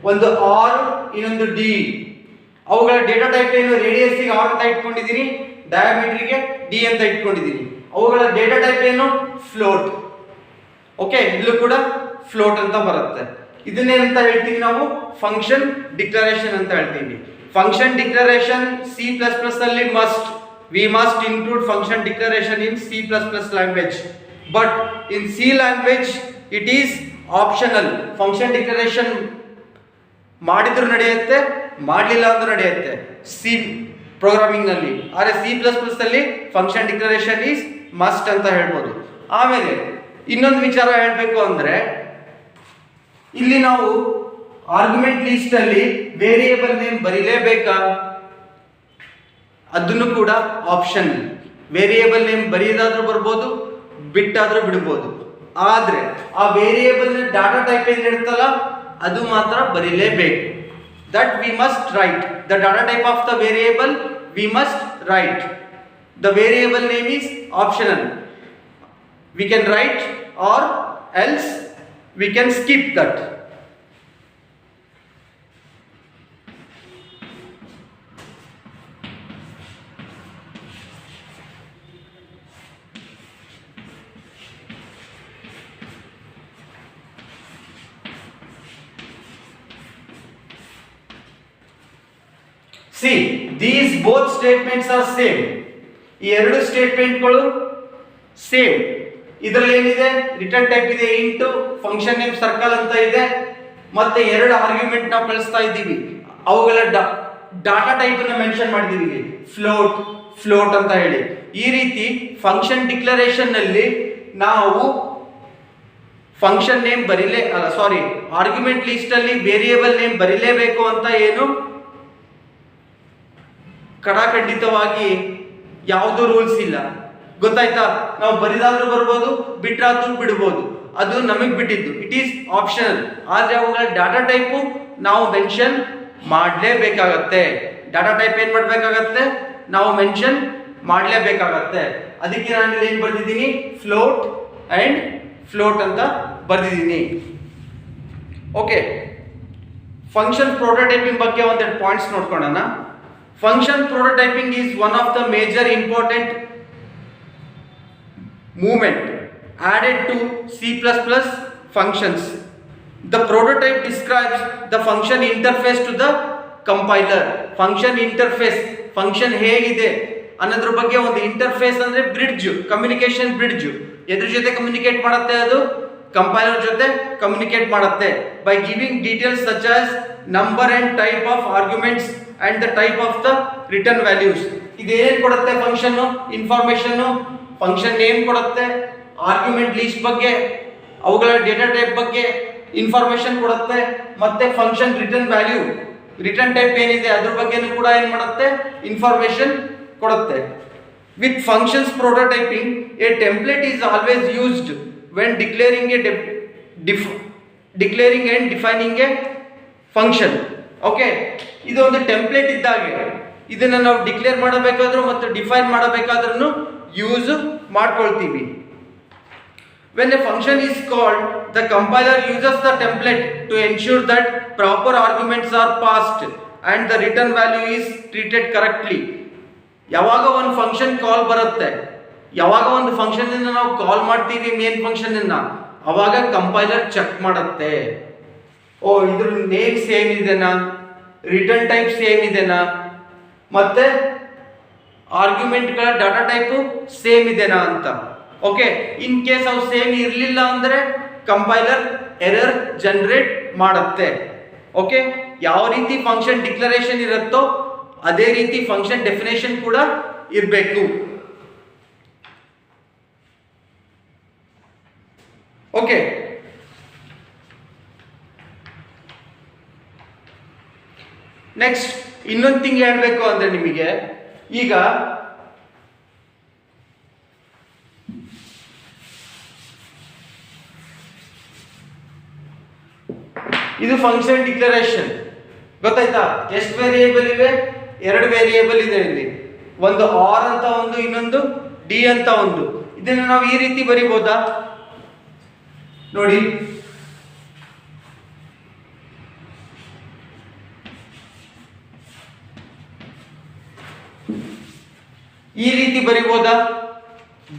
ಒಂದು ಆರ್, ಇನ್ನೊಂದು ಡಿ. ಅವುಗಳ ಡೇಟಾ ಟೈಪ್ ಏನು, ರೇಡಿಯಸ್ ಗೆ ಆರ್ ಅಂತ ಇಟ್ಕೊಂಡಿದ್ದೀನಿ, ಡಯಾಮೀಟರ್ ಗೆ ಡಿ ಅಂತ ಇಟ್ಕೊಂಡಿದ್ದೀನಿ. ಅವುಗಳ ಡೇಟಾ ಟೈಪ್ ಏನು, ಫ್ಲೋಟ್. ಓಕೆ, ಇಲ್ಲೂ ಕೂಡ ಫ್ಲೋಟ್ ಅಂತ ಬರುತ್ತೆ. ಇದನ್ನೇನಂತ ಹೇಳ್ತೀವಿ ನಾವು, ಫಂಕ್ಷನ್ ಡಿಕ್ಲರೇಷನ್ ಅಂತ ಹೇಳ್ತೀವಿ. ಫಂಕ್ಷನ್ ಡಿಕ್ಲರೇಷನ್ C++ ಅಲ್ಲಿ must. We must include function declaration in C++ language, but in C language it is optional. Function declaration ಮಾಡಿದ್ರು ನಡೆಯುತ್ತೆ, ಮಾಡಲಿಲ್ಲ ಅಂದ್ರೂ ನಡೆಯುತ್ತೆ ಸಿ ಪ್ರೋಗ್ರಾಮಿಂಗ್ ನಲ್ಲಿ. ಆದರೆ C++ ಅಲ್ಲಿ ಫಂಕ್ಷನ್ ಡಿಕ್ಲರೇಷನ್ ಈಸ್ ಮಸ್ಟ್ ಅಂತ ಹೇಳ್ಬೋದು. ಆಮೇಲೆ ಇನ್ನೊಂದು ವಿಚಾರ ಹೇಳಬೇಕು ಅಂದ್ರೆ, ಇಲ್ಲಿ ನಾವು ಆರ್ಗ್ಯುಮೆಂಟ್ ಲಿಸ್ಟ್ ಅಲ್ಲಿ ವೇರಿಯೇಬಲ್ ನೇಮ್ ಬರೀಲೇಬೇಕಾ, ಅದನ್ನು ಕೂಡ ಆಪ್ಷನ್. ವೇರಿಯೇಬಲ್ ನೇಮ್ ಬರೆಯೋದಾದ್ರೂ ಬರ್ಬೋದು, ಬಿಟ್ಟಾದ್ರೂ ಬಿಡ್ಬೋದು. ಆದ್ರೆ ಆ ವೇರಿಯೇಬಲ್ ಡಾಟಾ ಟೈಪ್ ಏನಿರುತ್ತಲ್ಲ ಅದು ಮಾತ್ರ ಬರೀಲೇಬೇಕು. That we must write the data type of the variable, we must write. The variable name is optional. We can write or else we can skip that. See these both statements are same. ಈ ಎರಡು ಸ್ಟೇಟ್ಮೆಂಟ್ಗಳು same. ಇದರಲ್ಲಿ ಏನಿದೆ, return type ಇದೆ int function name circle ಅಂತ ಇದೆ, ಮತ್ತೆ ಎರಡು ಆರ್ಗ್ಯುಮೆಂಟ್ ನಾವು ಕಳಿಸ್ತಾ ಇದ್ದೀವಿ. ಅವುಗಳ ಡಾಟಾ ಟೈಪ್ ಅನ್ನು ಮೆನ್ಷನ್ ಮಾಡಿದೀವಿ, ಫ್ಲೋಟ್ ಅಂತ ಹೇಳಿ. ಈ ರೀತಿ ಫಂಕ್ಷನ್ ಡಿಕ್ಲರೇಷನ್ ನಲ್ಲಿ ನಾವು ಫಂಕ್ಷನ್ ನೇಮ್ ಆರ್ಗ್ಯುಮೆಂಟ್ ಲಿಸ್ಟ್ ಅಲ್ಲಿ ವೇರಿಯೇಬಲ್ ನೇಮ್ ಬರೀಲೇಬೇಕು ಅಂತ ಏನು ಖಂಡಿತವಾಗಿ ಯಾವುದು ರೂಲ್ಸ್ ಇಲ್ಲ. ಗೊತ್ತಾಯ್ತಾ? ನಾವು ಬರಿದಾದ್ರೂ ಬರ್ಬೋದು, ಬಿಟ್ರಾದ್ರೂ ಬಿಡ್ಬೋದು, ಅದು ನಮಗೆ ಬಿಟ್ಟಿದ್ದು. It is optional. ಆದ್ರೆ ಅವುಗಳ ಡಾಟಾ ಟೈಪು ನಾವು ಮೆನ್ಷನ್ ಮಾಡಲೇಬೇಕಾಗತ್ತೆ. ಡಾಟಾ ಟೈಪ್ ಏನ್ ಮಾಡಬೇಕಾಗತ್ತೆ, ನಾವು ಮೆನ್ಷನ್ ಮಾಡಲೇಬೇಕಾಗತ್ತೆ. ಅದಕ್ಕೆ ನಾನು ಇಲ್ಲಿ ಏನ್ ಬರ್ದಿದ್ದೀನಿ, ಫ್ಲೋಟ್ ಅಂತ ಬರ್ದಿದ್ದೀನಿ. ಓಕೆ, ಫಂಕ್ಷನ್ ಪ್ರೋಟೋಟೈಪಿಂಗ್ ಬಗ್ಗೆ ಒಂದೆರಡು ಪಾಯಿಂಟ್ಸ್ ನೋಡ್ಕೊಳ್ಳೋಣ. Function prototyping is one of the major important movement added to C++ functions. The prototype describes the function interface to the compiler. Function interface, function ಹೇಗಿದೆ ಅನ್ನೋದ್ರ ಬಗ್ಗೆ ಒಂದು ಇಂಟರ್ಫೇಸ್ ಅಂದ್ರೆ bridge, communication bridge. ಎದ್ರ ಜೊತೆ ಕಮ್ಯುನಿಕೇಟ್ ಮಾಡುತ್ತೆ, ಅದು ಕಂಪೈಲರ್ ಜೊತೆ ಕಮ್ಯುನಿಕೇಟ್ ಮಾಡುತ್ತೆ. By giving details such as number and type of arguments and the type of the return values. ಇದೇನ್ ಕೊಡುತ್ತೆ, ಫಂಕ್ಷನ್ ಇನ್ಫಾರ್ಮೇಶನ್, ಫಂಕ್ಷನ್ ನೇಮ್ ಕೊಡುತ್ತೆ, ಆರ್ಗ್ಯುಮೆಂಟ್ ಲಿಸ್ಟ್ ಬಗ್ಗೆ, ಅವುಗಳ ಡೇಟಾ ಟೈಪ್ ಬಗ್ಗೆ ಇನ್ಫಾರ್ಮೇಶನ್ ಕೊಡುತ್ತೆ, ಮತ್ತೆ function return value, return type ಏನಿದೆ ಅದ್ರ ಬಗ್ಗೆನೂ ಕೂಡ ಏನ್ ಮಾಡುತ್ತೆ, ಇನ್ಫಾರ್ಮೇಶನ್ ಕೊಡುತ್ತೆ. With functions prototyping A template is always used when declaring and defining A function. Okay, ಇದು ಒಂದು ಟೆಂಪ್ಲೇಟ್ ಇದ್ದಾಗೆ. ಇದನ್ನ ನಾವು ಡಿಕ್ಲೇರ್ ಮಾಡಬೇಕಾದ್ರೂ ಮತ್ತು ಡಿಫೈನ್ ಮಾಡಬೇಕಾದ್ರೂ ಯೂಸ್ ಮಾಡ್ಕೊಳ್ತೀವಿ. When a function is called, the compiler uses the template to ensure that proper arguments are passed and the return value is treated correctly. ಯಾವಾಗ ಒಂದು function call ಬರುತ್ತೆ, ಯಾವಾಗ ಒಂದು ಫಂಕ್ಷನ್ ಅನ್ನು ನಾವು ಕಾಲ್ ಮಾಡ್ತೀವಿ ಮೇನ್ ಫಂಕ್ಷನ್ ಅನ್ನ, ಅವಾಗ ಕಂಪೈಲರ್ ಚೆಕ್ ಮಾಡುತ್ತೆ, ಓ ಇದ್ರ ನೇಮ್ ಸೇಮ್ ಇದೆನಾ, ರಿಟರ್ನ್ ಟೈಪ್ ಸೇಮ್ ಇದೆನಾ, ಮತ್ತೆ ಆರ್ಗ್ಯುಮೆಂಟ್ಗಳ ಡಾಟಾ ಟೈಪು ಸೇಮ್ ಇದೆನಾ ಅಂತ. ಓಕೆ, ಇನ್ ಕೇಸ್ ಅವು ಸೇಮ್ ಇರಲಿಲ್ಲ ಅಂದ್ರೆ ಕಂಪೈಲರ್ ಎರರ್ ಜನರೇಟ್ ಮಾಡುತ್ತೆ. ಓಕೆ, ಯಾವ ರೀತಿ ಫಂಕ್ಷನ್ ಡಿಕ್ಲರೇಷನ್ ಇರುತ್ತೋ ಅದೇ ರೀತಿ ಫಂಕ್ಷನ್ ಡೆಫಿನೇಷನ್ ಕೂಡ ಇರಬೇಕು. ಓಕೆ, ನೆಕ್ಸ್ಟ್ ಇನ್ನೊಂದು ಥಿಂಗ್ ಹೇಳಬೇಕು ಅಂದ್ರೆ ನಿಮಗೆ, ಈಗ ಇದು ಫಂಕ್ಷನ್ ಡಿಕ್ಲರೇಷನ್. ಗೊತ್ತಾಯ್ತಾ? ಎಷ್ಟು ವೇರಿಯೇಬಲ್ ಇವೆ? ಎರಡು ವೇರಿಯೇಬಲ್ ಇದೆ ಇಲ್ಲಿ, ಒಂದು ಆರ್ ಅಂತ ಒಂದು, ಇನ್ನೊಂದು ಡಿ ಅಂತ ಒಂದು. ಇದನ್ನು ನಾವು ಈ ರೀತಿ ಬರಿಬಹುದಾ ನೋಡಿ, ಈ ರೀತಿ ಬರಿಬಹುದಾ?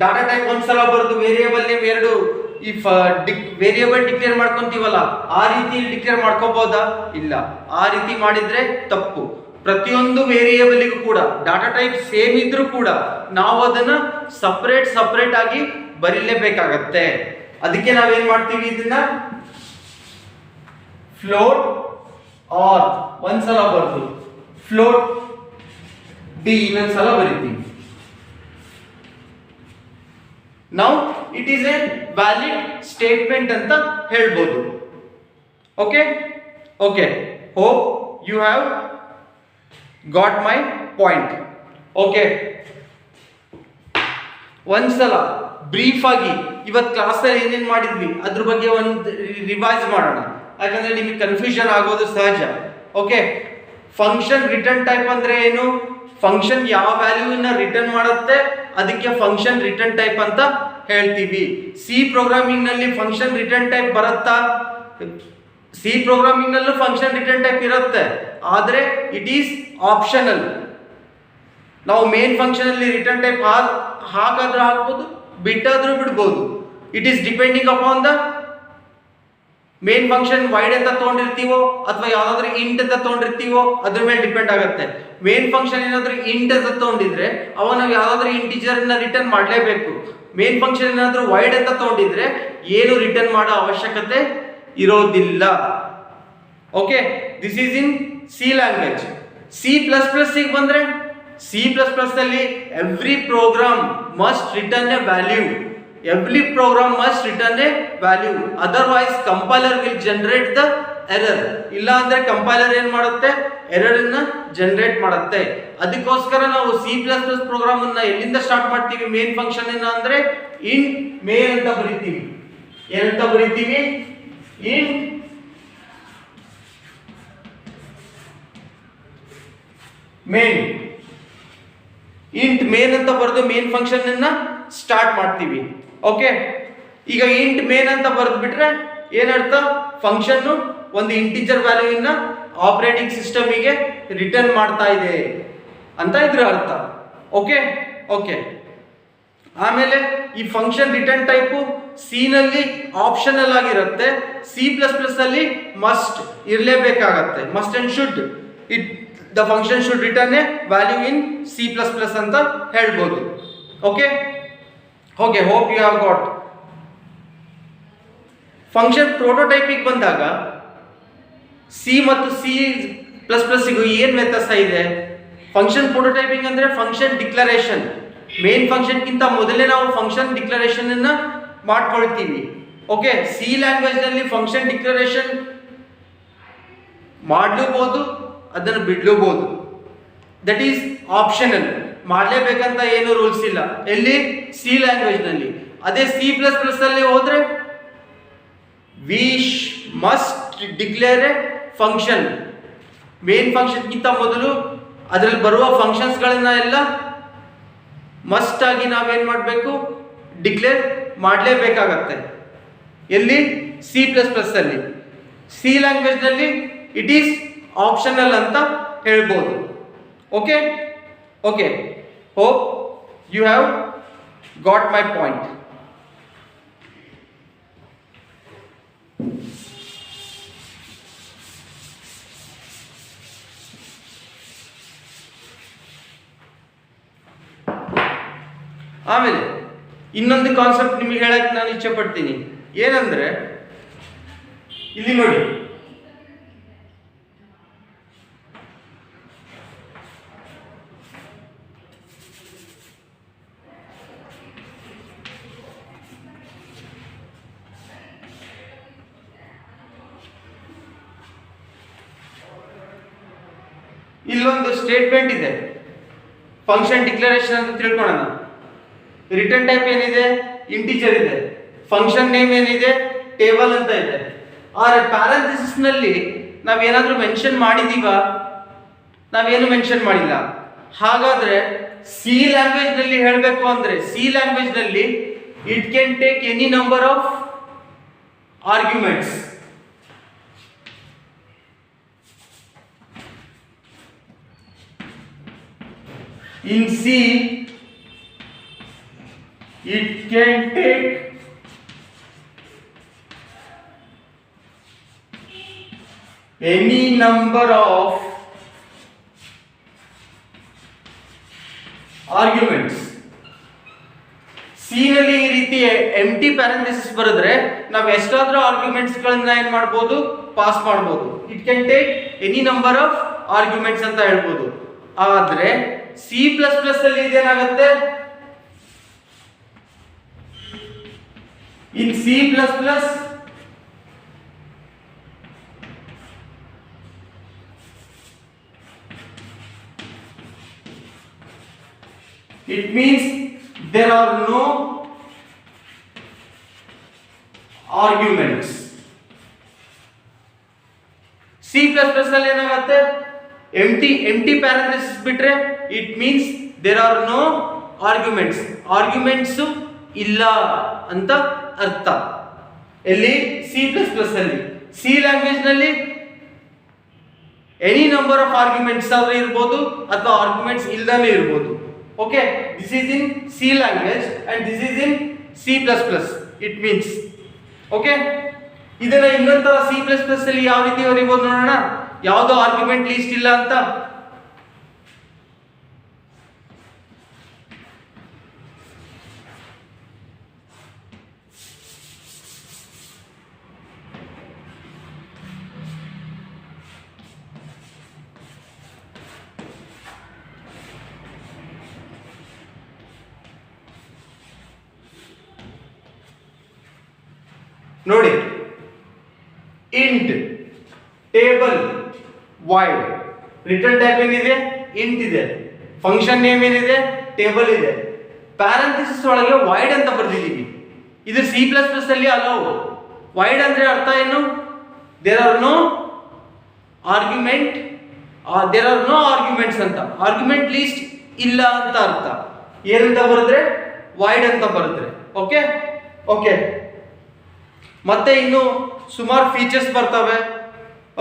ಡಾಟಾ ಟೈಪ್ ಒಂದ್ಸಲ ಬರೆದು ವೇರಿಯೇಬಲ್ ನೇಮ್ ಎರಡು ಈ ವೇರಿಯೇಬಲ್ ಡಿಕ್ಲೇರ್ ಮಾಡ್ಕೊಂತೀವಲ್ಲ, ಆ ರೀತಿ ಡಿಕ್ಲೇರ್ ಮಾಡ್ಕೋಬಹುದಾ? ಇಲ್ಲ, ಆ ರೀತಿ ಮಾಡಿದ್ರೆ ತಪ್ಪು. ಪ್ರತಿಯೊಂದು ವೇರಿಯೇಬಲ್ಗೂ ಕೂಡ ಡಾಟಾ ಟೈಪ್ ಸೇಮ್ ಇದ್ರೂ ಕೂಡ ನಾವು ಅದನ್ನ ಸಪರೇಟ್ ಆಗಿ ಬರೀಲೇಬೇಕಾಗತ್ತೆ. ಅದಕ್ಕೆ ನಾವೇನ್ ಮಾಡ್ತೀವಿ, ಇದನ್ನ ಫ್ಲೋಟ್ ಆರ್ ಒಂದ್ಸಲ ಬರೆದು ಫ್ಲೋಟ್ ಡಿ ಇನ್ನೊಂದ್ಸಲ ಬರಿತೀವಿ. Now it is a valid statement ಅಂತ ಹೇಳ್ಬೋದು. Okay, hope you have got my point. Okay, ಒಂದ್ಸಲ ಬ್ರೀಫ್ ಆಗಿ ಇವತ್ತು ಕ್ಲಾಸಲ್ಲಿ ಏನೇನು ಮಾಡಿದ್ವಿ ಅದ್ರ ಬಗ್ಗೆ ಒಂದು ರಿವೈಸ್ ಮಾಡೋಣ, ಯಾಕಂದ್ರೆ ನಿಮಗೆ ಕನ್ಫ್ಯೂಷನ್ ಆಗೋದು ಸಹಜ. ಓಕೆ, ಫಂಕ್ಷನ್ ರಿಟರ್ನ್ ಟೈಪ್ ಅಂದ್ರೆ ಏನು? ಫಂಕ್ಷನ್ ಯಾವ ವ್ಯಾಲ್ಯೂನ ರಿಟರ್ನ್ ಮಾಡುತ್ತೆ ಅದಕ್ಕೆ ಫಂಕ್ಷನ್ ರಿಟರ್ನ್ ಟೈಪ್ ಅಂತ ಹೇಳ್ತೀವಿ. ಸಿ ಪ್ರೋಗ್ರಾಮಿಂಗ್ ನಲ್ಲಿ ಫಂಕ್ಷನ್ ರಿಟರ್ನ್ ಟೈಪ್ ಬರುತ್ತಾ? ಸಿ ಪ್ರೋಗ್ರಾಮಿಂಗ್ ನಲ್ಲೂ ಫಂಕ್ಷನ್ ರಿಟರ್ನ್ ಟೈಪ್ ಇರುತ್ತೆ, ಆದ್ರೆ ಇಟ್ ಈಸ್ ಆಪ್ಷನಲ್. ನಾವು ಮೇನ್ ಫಂಕ್ಷನ್ ಅಲ್ಲಿ ರಿಟರ್ನ್ ಟೈಪ್ ಹಾಗಾದ್ರೂ ಹಾಕ್ಬೋದು, ಬಿಟ್ಟಾದ್ರೂ ಬಿಡ್ಬೋದು. It is depending upon the main function wide ಅಂತ ತಗೊಂಡಿರ್ತೀವೋ ಅಥವಾ ಯಾವ್ದಾದ್ರು ಇಂಟ್ ಅಂತ ತಗೊಂಡಿರ್ತೀವೋ ಅದ್ರ ಮೇಲೆ ಡಿಪೆಂಡ್ ಆಗುತ್ತೆ. ಮೇನ್ ಫಂಕ್ಷನ್ ಏನಾದ್ರೂ ಇಂಟ್ ಅಂತ ತಗೊಂಡಿದ್ರೆ ಅವಾಗ ನಾವು ಯಾವ್ದಾದ್ರು ಇಂಟಿಜರ್ ನ ರಿಟರ್ನ್ ಮಾಡಲೇಬೇಕು. ಮೇನ್ ಫಂಕ್ಷನ್ ಏನಾದ್ರೂ ವೈಡ್ ಅಂತ ತಗೊಂಡಿದ್ರೆ ಏನು ರಿಟರ್ನ್ ಮಾಡೋ ಅವಶ್ಯಕತೆ ಇರೋದಿಲ್ಲ. Okay, this is in C language. C++ ಗೆ ಬಂದ್ರೆ C++ ಅಲ್ಲಿ every program must return a value. Every program must return a value, otherwise compiler will generate the error. ಇಲ್ಲ ಅಂದ್ರೆ ಕಂಪೈಲರ್ ಏನ್ ಮಾಡುತ್ತೆ, ಎರರ್ ಅನ್ನ ಜನರೇಟ್ ಮಾಡುತ್ತೆ. ಅದಕ್ಕೋಸ್ಕರ ನಾವು C++ ಪ್ರೋಗ್ರಾಮ್ ಅನ್ನ ಎಲ್ಲಿಂದ ಸ್ಟಾರ್ಟ್ ಮಾಡ್ತೀವಿ, ಮೇನ್ ಫಂಕ್ಷನ್ ಅನ್ನ ಅಂದ್ರೆ ಇಂಟ್ ಮೇನ್ ಅಂತ ಬರೀತೀವಿ. ಏನಂತ ಬರೀತೀವಿ, ಇಂಟ್ ಮೇನ್. ಇಂಟ್ ಮೇನ್ ಅಂತ ಬರೆದು ಮೇನ್ ಫಂಕ್ಷನ್ ಅನ್ನ ಸ್ಟಾರ್ಟ್ ಮಾಡ್ತೀವಿ. ಓಕೆ, ಈಗ ಇಂಟ್ ಮೇನ್ ಅಂತ ಬರೆದು ಬಿಟ್ರೆ ಏನರ್ಥ, ಫಂಕ್ಷನ್ ಒಂದು ಇಂಟಿಜರ್ ವ್ಯಾಲ್ಯೂನ ಆಪರೇಟಿಂಗ್ ಸಿಸ್ಟಮಿಗೆ ರಿಟರ್ನ್ ಮಾಡ್ತಾ ಇದೆ ಅಂತ ಇದ್ರ ಅರ್ಥ. ಓಕೆ ಓಕೆ, ಆಮೇಲೆ ಈ ಫಂಕ್ಷನ್ ರಿಟರ್ನ್ ಟೈಪು ಸಿ ನಲ್ಲಿ ಆಪ್ಷನಲ್ ಆಗಿರುತ್ತೆ, C++ ಅಲ್ಲಿ ಮಸ್ಟ್ ಇರಲೇಬೇಕಾಗತ್ತೆ. Must and should it the function should return a value in C++ ಅಂತ ಹೇಳ್ಬೋದು. Okay okay, hope you have got. Function ಪ್ರೋಟೋಟೈಪಿಗೆ ಬಂದಾಗ ಸಿ ಮತ್ತು C++ಗೂ ಏನು ವ್ಯತ್ಯಾಸ ಇದೆ? ಫಂಕ್ಷನ್ ಪ್ರೋಟೋಟೈಪಿಂಗ್ ಅಂದ್ರೆ ಫಂಕ್ಷನ್ ಡಿಕ್ಲರೇಷನ್. ಮೇನ್ ಫಂಕ್ಷನ್ಗಿಂತ ಮೊದಲೇ ನಾವು ಫಂಕ್ಷನ್ ಡಿಕ್ಲರೇಷನ್ ಅನ್ನ ಮಾಡ್ಕೊಳ್ತೀವಿ. ಓಕೆ, ಸಿ ಲ್ಯಾಂಗ್ವೇಜ್ ನಲ್ಲಿ ಫಂಕ್ಷನ್ ಡಿಕ್ಲರೇಷನ್ ಮಾಡ್ಲೂಬಹುದು, ಅದನ್ನು ಬಿಡ್ಲೂಬಹುದು. ದಟ್ ಈಸ್ ಆಪ್ಷನಲ್, ಮಾಡಲೇಬೇಕಂತ ಏನು ರೂಲ್ಸ್ ಇಲ್ಲ. ಎಲ್ಲಿ? ಸಿ ಲ್ಯಾಂಗ್ವೇಜ್ ನಲ್ಲಿ. ಅದೇ C++ ಅಲ್ಲಿ ಹೋದ್ರೆ we must declare a function. Main ಫಂಕ್ಷನ್ಗಿಂತ ಮೊದಲು ಅದರಲ್ಲಿ ಬರುವ ಫಂಕ್ಷನ್ಸ್ ಗಳನ್ನ ಎಲ್ಲ ಮಸ್ಟ್ ಆಗಿ ನಾವೇನ್ ಮಾಡಬೇಕು, ಡಿಕ್ಲೇರ್ ಮಾಡಲೇಬೇಕಾಗತ್ತೆ. ಎಲ್ಲಿ? C++ ಅಲ್ಲಿ. ಸಿ ಲ್ಯಾಂಗ್ವೇಜ್ ನಲ್ಲಿ ಇಟ್ ಈಸ್ ಆಪ್ಷನಲ್ ಅಂತ ಹೇಳ್ಬೋದು. Okay okay, hope you have got my point. ಆಮೇಲೆ ಇನ್ನೊಂದು ಕಾನ್ಸೆಪ್ಟ್ ನಿಮಗೆ ಹೇಳಕ್ಕೆ ನಾನು ಇಚ್ಛೆ ಪಡ್ತೀನಿ. ಏನಂದ್ರೆ ಇಲ್ಲಿ ನೋಡಿ, ಇಲ್ಲೊಂದು ಸ್ಟೇಟ್ಮೆಂಟ್ ಇದೆ, ಫಂಕ್ಷನ್ ಡಿಕ್ಲರೇಷನ್ ಅಂತ ತಿಳ್ಕೊಳ್ಳೋಣ. ರಿಟರ್ನ್ ಟೈಪ್ ಏನಿದೆ? ಇಂಟಿಜರ್ ಇದೆ. ಫಂಕ್ಷನ್ ನೇಮ್ ಏನಿದೆ? ಟೇಬಲ್ ಅಂತ ಇದೆ. ಆದ್ರೆ ಪ್ಯಾರಂಥೆಸಿಸ್ ನಲ್ಲಿ ನಾವೇನಾದ್ರೂ ಮೆನ್ಷನ್ ಮಾಡಿದೀವ? ನಾವೇನು ಮೆನ್ಷನ್ ಮಾಡಿಲ್ಲ. ಹಾಗಾದ್ರೆ ಸಿ ಲ್ಯಾಂಗ್ವೇಜ್ ನಲ್ಲಿ ಹೇಳಬೇಕು ಅಂದ್ರೆ, ಸಿ ಲ್ಯಾಂಗ್ವೇಜ್ ನಲ್ಲಿ it can take any number of arguments. In C, it can take any number of arguments. C ನಲ್ಲಿ ಈ ರೀತಿ ಎಂಟಿ ಪ್ಯಾರಂಥೆಸಿಸ್ ಬರೆದ್ರೆ ನಾವು ಎಷ್ಟಾದ್ರೂ ಆರ್ಗ್ಯುಮೆಂಟ್ಸ್ ಗಳನ್ನ ಏನ್ ಮಾಡಬಹುದು, ಪಾಸ್ ಮಾಡಬಹುದು. It can take any number of arguments ಅಂತ ಹೇಳ್ಬೋದು. ಆದ್ರೆ C++ ಅಲ್ಲಿ ಇದೇನಾಗುತ್ತೆ, ಇನ್ C++ it means there are no arguments. C++ ಅಲ್ಲಿ ಏನಾಗುತ್ತೆ, ಎಂಟಿ ಪ್ಯಾರಂಥೆಸಿಸ್ ಬಿಟ್ರೆ it means there are no arguments. Arguments ಇಲ್ಲ ಅಂತ ಅರ್ಥ. ಎಲ್ಲಿ? C++ ಅಲ್ಲಿ. ಸಿ ಲ್ಯಾಂಗ್ವೇಜ್ ನಲ್ಲಿ ಎನಿ ನಂಬರ್ ಆಫ್ ಆರ್ಗ್ಯುಮೆಂಟ್ಸ್ ಆದ್ರೆ ಇರ್ಬೋದು ಅಥವಾ ಆರ್ಗ್ಯುಮೆಂಟ್ಸ್ ಇಲ್ಲದೇ ಇರ್ಬೋದು. Okay, this is in C language and this is in C++. It means okay ಇದನ್ನ ಇನ್ನೊಂದರ ಸಿ ಪ್ಲಸ್ ಪ್ಲಸ್ ಅಲ್ಲಿ ಯಾವ ರೀತಿ ಬರೀಬಹುದು ನೋಡೋಣ. ಯಾವುದೋ ಆರ್ಗ್ಯುಮೆಂಟ್ ಲೀಸ್ಟ್ ಇಲ್ಲ ಅಂತ, ನೋಡಿ int table void return type ಏನಿದೆ ಇಂಟ್ ಇದೆ, ಫಂಕ್ಷನ್ ನೇಮ್ ಏನಿದೆ ಟೇಬಲ್ ಇದೆ, ಪ್ಯಾರಂಥೆಸಿಸ್ ಒಳಗೆ ವಾಯ್ಡ್ ಅಂತ ಬರ್ದಿದ್ದೀವಿ. ಇದು ಸಿ ಪ್ಲಸ್ ಪ್ಲಸ್ ಅಲ್ಲಿ ಅಲೋ. ವಾಯ್ಡ್ ಅಂದ್ರೆ ಅರ್ಥ ಏನು? ದೇರ್ ಆರ್ ನೋ ಆರ್ಗ್ಯುಮೆಂಟ್ಸ್ ಅಂತ, ಆರ್ಗ್ಯುಮೆಂಟ್ ಲೀಸ್ಟ್ ಇಲ್ಲ ಅಂತ ಅರ್ಥ. ಏನಂತ ಬರೆದ್ರೆ ವಾಯ್ಡ್ ಅಂತ ಬರೆದ್ರೆ. ಓಕೆ ಓಕೆ ಮತ್ತೆ ಇನ್ನು ಸುಮಾರು ಫೀಚರ್ಸ್ ಬರ್ತವೆ.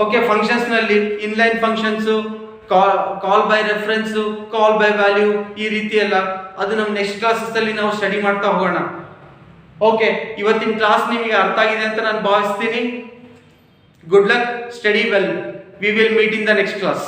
ಓಕೆ ಫಂಕ್ಷನ್ಸ್ ನಲ್ಲಿ inline functions, call by reference, call by value, ಈ ರೀತಿ ಎಲ್ಲ ಅದು ನಮ್ಮ ನೆಕ್ಸ್ಟ್ ಕ್ಲಾಸಸ್ ಅಲ್ಲಿ ನಾವು ಸ್ಟಡಿ ಮಾಡ್ತಾ ಹೋಗೋಣ. ಓಕೆ ಇವತ್ತಿನ ಕ್ಲಾಸ್ ನಿಮಗೆ ಅರ್ಥ ಆಗಿದೆ ಅಂತ ನಾನು ಭಾವಿಸ್ತೀನಿ. Good luck, study well, we will meet in the next class.